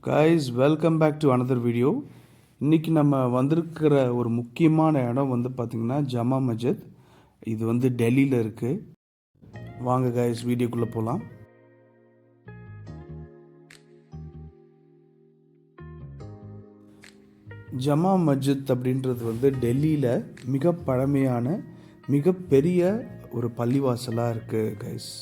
Guys welcome back to another video. இன்றைக்கி நம்ம வந்திருக்கிற ஒரு முக்கியமான இடம் வந்து பார்த்திங்கன்னா ஜமா மஸ்ஜித். இது வந்து டெல்லியில் இருக்குது. வாங்க கைஸ் வீடியோக்குள்ளே போகலாம். ஜமா மஸ்ஜித் அப்படின்றது வந்து டெல்லியில் மிக பழமையான மிகப்பெரிய ஒரு பள்ளிவாசலாக இருக்குது கைஸ்.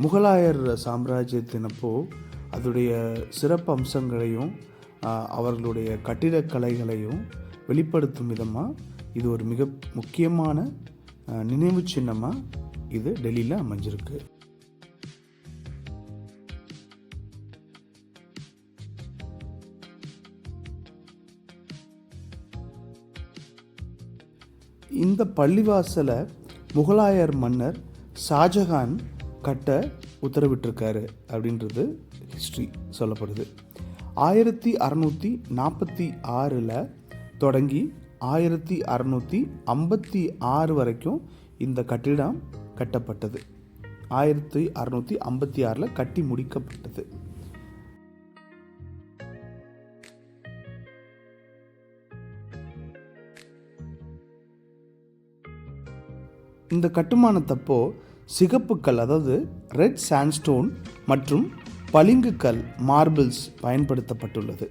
முகலாயர் சாம்ராஜ்யத்தினப்போ அதோடைய சிறப்பு அம்சங்களையும் அவர்களுடைய கட்டிடக்கலைகளையும் வெளிப்படுத்தும் விதமாக இது ஒரு மிக முக்கியமான நினைவு சின்னமாக இது டெல்லியில் அமைஞ்சிருக்கு. இந்த பள்ளிவாசலை முகலாயர் மன்னர் ஷாஜஹான் கட்ட உத்தரவிட்டிருக்காரு அப்படின்றது ஹிஸ்ட்ரி சொல்லப்படுது. 1646 தொடங்கி 1656 வரைக்கும் இந்த கட்டிடம் கட்டப்பட்டது. 1656 கட்டி முடிக்கப்பட்டது. இந்த கட்டுமானத்தப்போ சிகப்புக்கல் அதாவது ரெட் சாண்ட்ஸ்டோன் மற்றும் பளிங்குக்கல் மார்பிள்ஸ் பயன்படுத்தப்பட்டுள்ளது.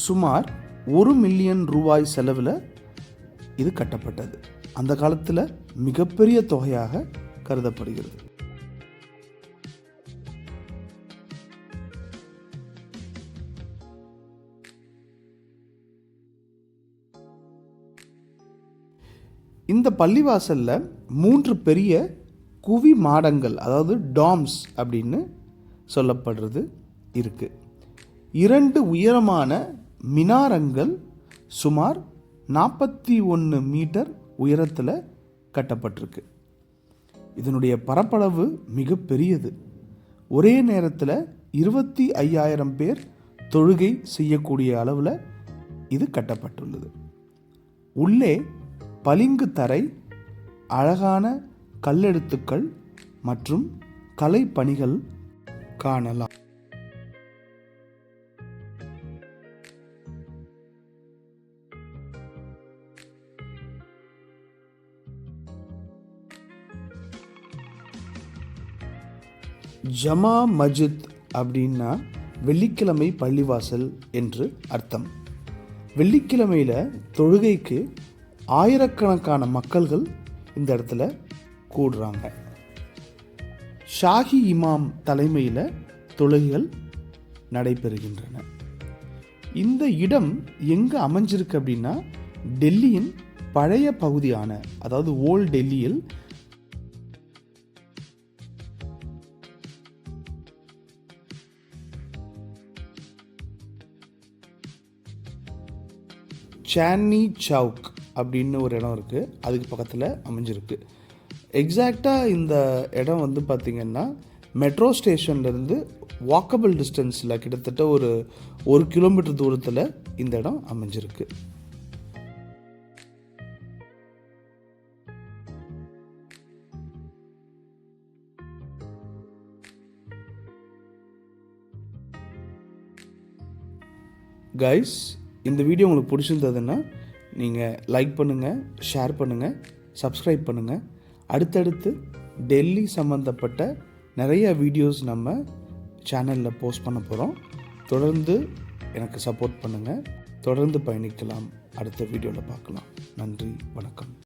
சுமார் 1 மில்லியன் ரூபாய் செலவில் இது கட்டப்பட்டது. அந்த காலத்தில் மிகப்பெரிய தொகையாக கருதப்படுகிறது. இந்த பள்ளிவாசலில் 3 பெரிய குவி மாடங்கள் அதாவது டாம்ஸ் அப்படின்னு சொல்லப்படுறது இருக்குது. 2 உயரமான மினாரங்கள் சுமார் 41 மீட்டர் உயரத்தில் கட்டப்பட்டிருக்கு. இதனுடைய பரப்பளவு மிக பெரியது. ஒரே நேரத்தில் 25,000 பேர் தொழுகை செய்யக்கூடிய அளவில் இது கட்டப்பட்டுள்ளது. உள்ளே பளிங்கு தரை, அழகான கல்லெழுத்துக்கள் மற்றும் கலை பணிகள் காணலாம். ஜமா மஸ்ஜித் அப்படின்னா வெள்ளிக்கிழமை பள்ளிவாசல் என்று அர்த்தம். வெள்ளிக்கிழமையில் தொழுகைக்கு ஆயிரக்கணக்கான மக்கள்கள் இந்த இடத்துல கூடுறாங்க. ஷாஹி இமாம் தலைமையில் தொழுகைகள் நடைபெறுகின்றன. இந்த இடம் எங்கே அமைஞ்சிருக்கு அப்படின்னா டெல்லியின் பழைய பகுதியான அதாவது ஓல்ட் டெல்லியில் சாண்ட்னி சவுக் அப்படின்னு ஒரு இடம் இருக்குது. அதுக்கு பக்கத்தில் அமைஞ்சிருக்கு. எக்ஸாக்டாக இந்த இடம் வந்து பார்த்திங்கன்னா மெட்ரோ ஸ்டேஷன்லேருந்து வாக்கபிள் டிஸ்டன்ஸில் கிட்டத்தட்ட ஒரு 1 கிலோமீட்டர் தூரத்தில் இந்த இடம் அமைஞ்சிருக்கு. கைஸ், இந்த வீடியோ உங்களுக்கு பிடிச்சிருந்ததுன்னா நீங்கள் லைக் பண்ணுங்கள், ஷேர் பண்ணுங்கள், சப்ஸ்கிரைப் பண்ணுங்கள். அடுத்தடுத்து டெல்லி சம்மந்தப்பட்ட நிறைய வீடியோஸ் நம்ம சேனலில் போஸ்ட் பண்ண போகிறோம். தொடர்ந்து எனக்கு சப்போர்ட் பண்ணுங்கள். தொடர்ந்து பயணிக்கலாம். அடுத்த வீடியோவில் பார்க்கலாம். நன்றி, வணக்கம்.